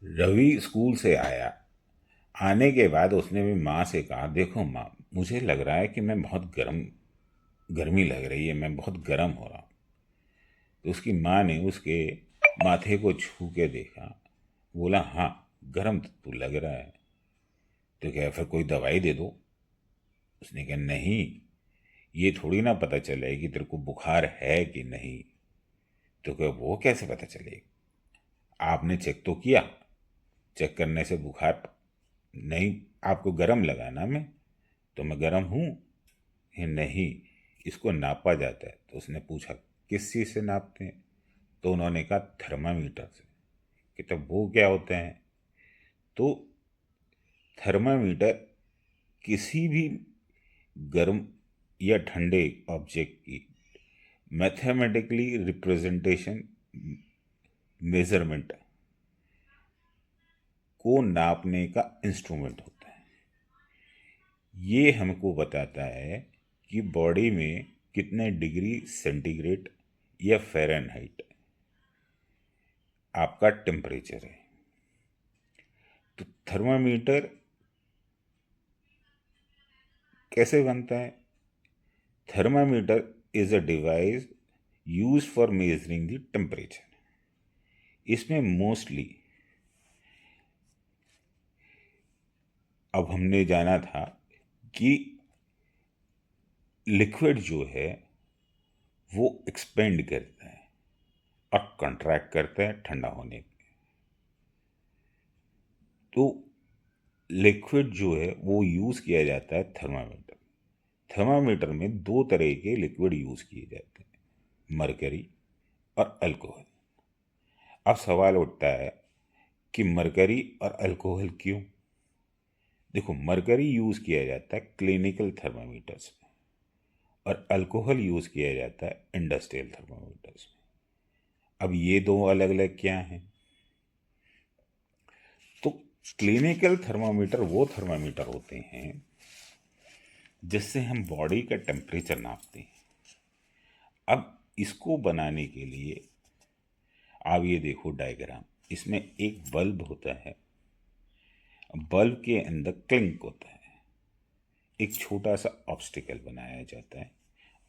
Ravi school से आया। आने के बाद उसने भी माँ से कहा, देखो माँ, मुझे लग रहा है कि मैं बहुत गर्मी लग रही है, मैं बहुत गर्म हो रहा हूँ। तो उसकी माँ ने उसके माथे को छू के देखा। बोला, हाँ, गर्म तो लग रहा है। तो क्या फिर कोई दवाई दे दो? उसने कहा, नहीं, ये थोड़ी ना पता चले कि तेरे को बुखार है कि नहीं। तो क्या, वो कैसे पता चलेगा? आपने चेक तो किया? चेक करने से बुखार नहीं? आपको गर्म लगा ना? तो मैं गर्म हूँ या नहीं? इसको नापा जाता है। तो उसने पूछा, किस चीज़ से नापते हैं? तो उन्होंने कहा, थर्मामीटर से। कि तब वो क्या होता है? तो थर्मामीटर किसी भी गर्म या ठंडे ऑब्जेक्ट की मैथमेटिकली रिप्रेजेंटेशन, मेजरमेंट को नापने का इंस्ट्रूमेंट होता है। ये हमको बताता है कि बॉडी में कितने डिग्री सेंटीग्रेड या फ़ारेनहाइट आपका टेम्परेचर है। तो थर्मामीटर कैसे बनता है? Thermometer is a device use for measuring the temperature. इसमें मोस्टली, अब हमने जाना था कि लिक्विड जो है वो एक्सपेंड करता है और कंट्रैक्ट करता है ठंडा होने पे। तो लिक्विड जो है वो यूज़ किया जाता है थर्मामीटर। थर्मामीटर में दो तरह के लिक्विड यूज़ किए जाते हैं, मरकरी और अल्कोहल। अब सवाल उठता है कि मरकरी और अल्कोहल क्यों? देखो, मरकरी यूज़ किया जाता है क्लिनिकल थर्मामीटर्स में और अल्कोहल यूज़ किया जाता है इंडस्ट्रियल थर्मामीटर्स में। अब ये दो अलग अलग क्या हैं? तो क्लिनिकल थर्मामीटर वो थर्मामीटर होते हैं जिससे हम बॉडी का टेम्परेचर नापते हैं। अब इसको बनाने के लिए आप ये देखो डायग्राम, इसमें एक बल्ब होता है। बल्ब के अंदर क्लिंक होता है। एक छोटा सा ऑब्स्टिकल बनाया जाता है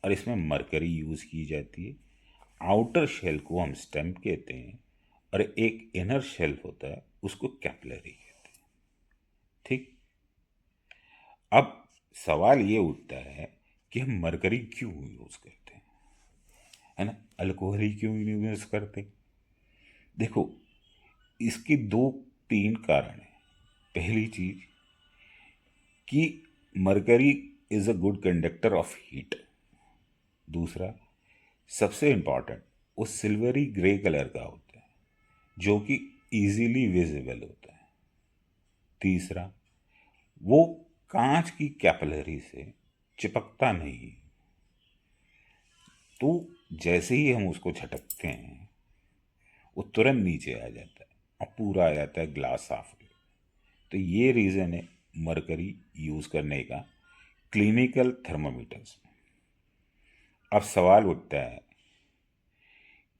और इसमें मरकरी यूज़ की जाती है। आउटर शेल को हम स्टेम्प कहते हैं और एक इनर शेल होता है, उसको कैपिलरी कहते हैं। ठीक। अब सवाल ये उठता है कि हम मरकरी क्यों यूज़ करते हैं, है ना? अल्कोहल ही क्यों नहीं यूज़ करते? देखो, इसके दो तीन कारण हैं। पहली चीज कि mercury is a good conductor of heat. दूसरा, सबसे इंपॉर्टेंट, वो सिल्वरी ग्रे कलर का होता है जो कि इजीली विजिबल होता है। तीसरा, वो कांच की कैपिलरी से चिपकता नहीं। तो जैसे ही हम उसको झटकते हैं वो तुरंत नीचे आ जाता है और पूरा आ जाता है ग्लास साफ हो। तो ये रीज़न है मरकरी यूज़ करने का क्लिनिकल थर्मामीटर्स में। अब सवाल उठता है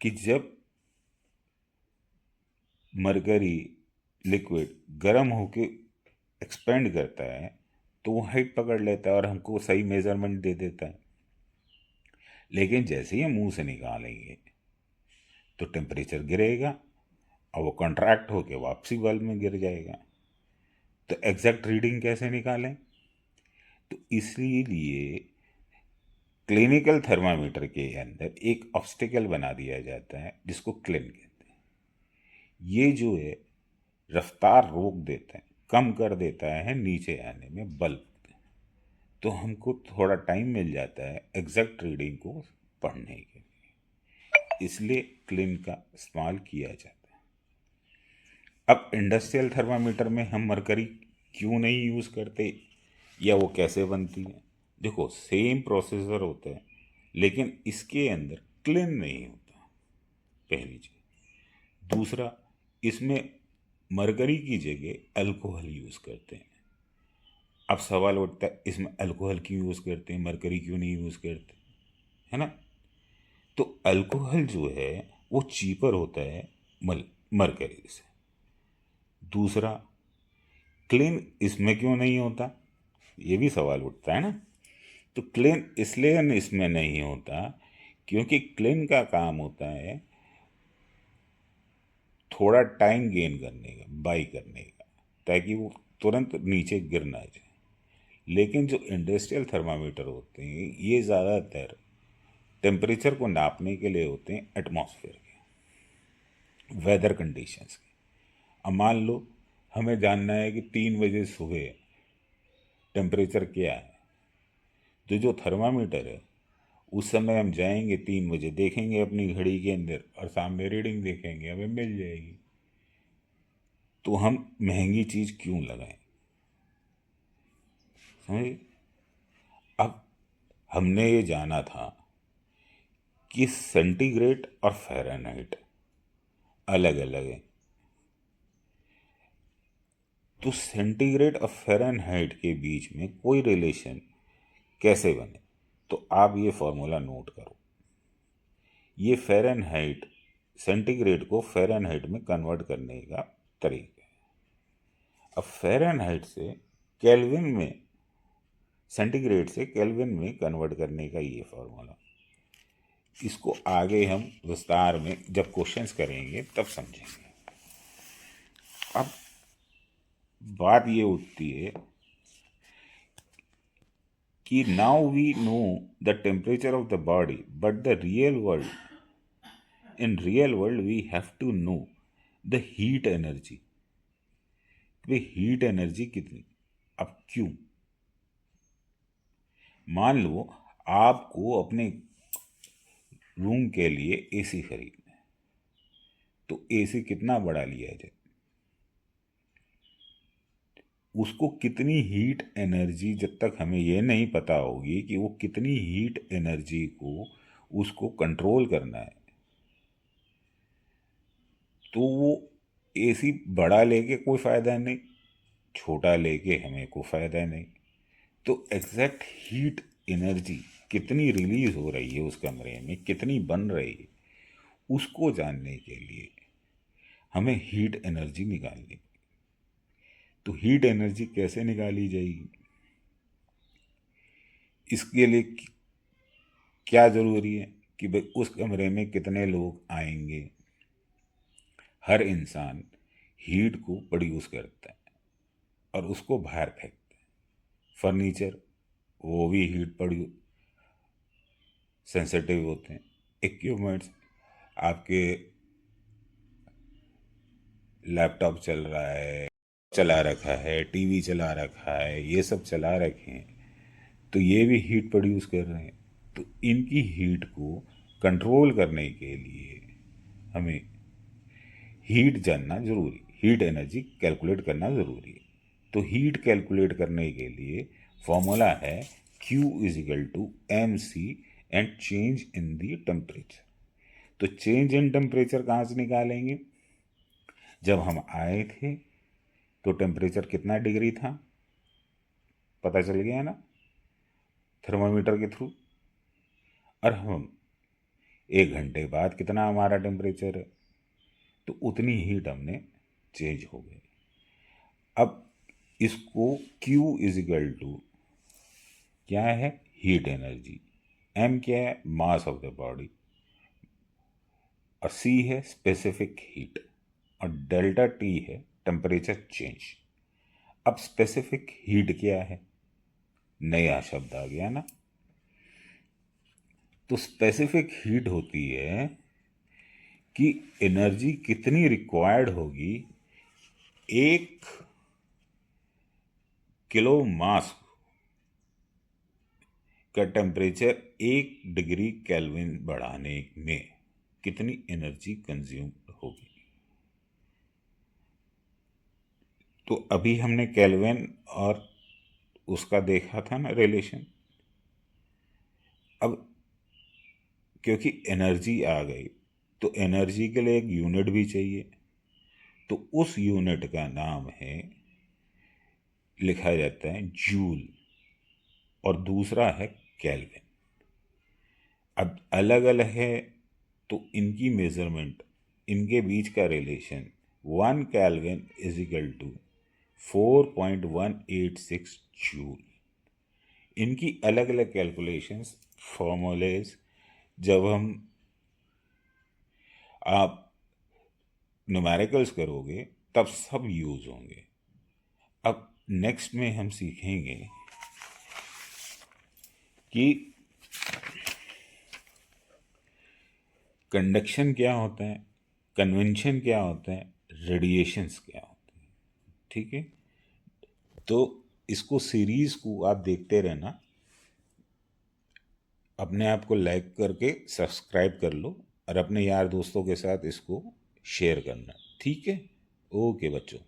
कि जब मरकरी लिक्विड गर्म होके एक्सपेंड करता है तो वो हाइट पकड़ लेता है और हमको सही मेजरमेंट दे देता है। लेकिन जैसे ही हम मुंह से निकालेंगे तो टेम्परेचर गिरेगा और वो कॉन्ट्रैक्ट होके वापसी बल्ब में गिर जाएगा। तो एग्जैक्ट रीडिंग कैसे निकालें? तो इसीलिए क्लिनिकल थर्मामीटर के अंदर एक ऑब्स्टिकल बना दिया जाता है जिसको क्लिन कहते हैं। ये जो है रफ्तार रोक देता है, कम कर देता है नीचे आने में बल्ब। तो हमको थोड़ा टाइम मिल जाता है एग्जैक्ट रीडिंग को पढ़ने के लिए, इसलिए क्लिन का इस्तेमाल किया जाता है। अब इंडस्ट्रियल थर्मामीटर में हम मरकरी क्यों नहीं यूज़ करते या वो कैसे बनती है? देखो, सेम प्रोसेसर होता है लेकिन इसके अंदर क्लिन नहीं होता, पहली चीज। दूसरा, इसमें मरकरी की जगह अल्कोहल यूज़ करते हैं। अब सवाल उठता है, इसमें अल्कोहल क्यों यूज़ करते हैं, मरकरी क्यों नहीं यूज़ करते, है ना? तो अल्कोहल जो है वो चीपर होता है मरकरी से। दूसरा, क्लीन इसमें क्यों नहीं होता, ये भी सवाल उठता है ना। तो क्लीन इसलिए इसमें नहीं होता क्योंकि क्लीन का काम होता है थोड़ा टाइम गेन करने का, बाई करने का, ताकि वो तुरंत नीचे गिर ना जाए। लेकिन जो इंडस्ट्रियल थर्मामीटर होते हैं ये ज़्यादातर टेम्परेचर को नापने के लिए होते हैं एटमॉस्फेयर के, वेदर कंडीशंस के। अब मान लो हमें जानना है कि 3 बजे सुबह टेम्परेचर क्या है, तो जो थर्मामीटर है उस समय हम जाएंगे 3 बजे, देखेंगे अपनी घड़ी के अंदर और सामने रीडिंग देखेंगे, हमें मिल जाएगी। तो हम महंगी चीज़ क्यों लगाएं, समझे। अब हमने ये जाना था कि सेंटीग्रेड और फ़ारेनहाइट अलग अलग है। तो सेंटीग्रेड और फ़ारेनहाइट के बीच में कोई रिलेशन कैसे बने, तो आप ये फॉर्मूला नोट करो। ये फ़ारेनहाइट, सेंटीग्रेड को फ़ारेनहाइट में कन्वर्ट करने का तरीका है। अब फ़ारेनहाइट से केल्विन में, सेंटीग्रेड से केल्विन में कन्वर्ट करने का ये फॉर्मूला, इसको आगे हम विस्तार में जब क्वेश्चंस करेंगे तब समझेंगे। अब बात ये उठती है कि now we know the temperature of the body, but the real world, in real world we have to know the heat energy. भाई हीट एनर्जी कितनी, अब क्यों। मान लो आपको अपने रूम के लिए एसी खरीदना है, तो एसी कितना बड़ा लिया जाए, उसको कितनी हीट एनर्जी, जब तक हमें ये नहीं पता होगी कि वो कितनी हीट एनर्जी को उसको कंट्रोल करना है, तो वो एसी बड़ा लेके कोई फ़ायदा नहीं, छोटा लेके हमें कोई फ़ायदा नहीं। तो एग्जैक्ट हीट एनर्जी कितनी रिलीज हो रही है उस कमरे में, कितनी बन रही है, उसको जानने के लिए हमें हीट एनर्जी निकालनी। तो हीट एनर्जी कैसे निकाली जाएगी, इसके लिए क्या ज़रूरी है कि भाई उस कमरे में कितने लोग आएंगे। हर इंसान हीट को प्रोड्यूस करता है और उसको बाहर फेंकता है। फर्नीचर वो भी हीट प्रोड्यूस सेंसिटिव होते हैं। इक्विपमेंट्स, आपके लैपटॉप चल रहा है, चला रखा है, टीवी चला रखा है, ये सब चला रखे हैं, तो ये भी हीट प्रोड्यूस कर रहे हैं। तो इनकी हीट को कंट्रोल करने के लिए हमें हीट जानना ज़रूरी, हीट एनर्जी कैलकुलेट करना ज़रूरी है। तो हीट कैलकुलेट करने के लिए फॉर्मूला है Q is equal to MC and change in the temperature. तो चेंज इन टेम्परेचर कहाँ से निकालेंगे, जब हम आए थे तो टेम्परेचर कितना डिग्री था, पता चल गया ना थर्मामीटर के थ्रू। और हम 1 घंटे बाद कितना हमारा टेम्परेचर है, तो उतनी हीट हमने चेंज हो गई। अब इसको Q इज इक्वल टू क्या है, हीट एनर्जी, M क्या है, मास ऑफ द बॉडी, और C है स्पेसिफिक हीट, और डेल्टा T है टेम्परेचर चेंज। अब स्पेसिफिक हीट क्या है, नया शब्द आ गया ना। तो स्पेसिफिक हीट होती है कि एनर्जी कितनी रिक्वायर्ड होगी 1 किलो मास का टेम्परेचर 1 डिग्री केल्विन बढ़ाने में कितनी एनर्जी कंज्यूम होगी। तो अभी हमने केल्विन और उसका देखा था ना रिलेशन। अब क्योंकि एनर्जी आ गई तो एनर्जी के लिए एक यूनिट भी चाहिए, तो उस यूनिट का नाम है, लिखा जाता है जूल, और दूसरा है केल्विन। अब अलग अलग है तो इनकी मेज़रमेंट, इनके बीच का relation 1 kelvin is equal to 4.186 joule. इनकी अलग अलग कैलकुलेशंस, फॉर्मूलेज जब आप न्यूमेरिकल्स करोगे तब सब यूज होंगे। अब नेक्स्ट में हम सीखेंगे कि कंडक्शन क्या होता है, कन्वेंशन क्या होता है, रेडिएशंस क्या होते हैं। ठीक है, तो इसको सीरीज को आप देखते रहना, अपने आप को लाइक करके सब्सक्राइब कर लो और अपने यार दोस्तों के साथ इसको शेयर करना। ठीक है, ओके बच्चों।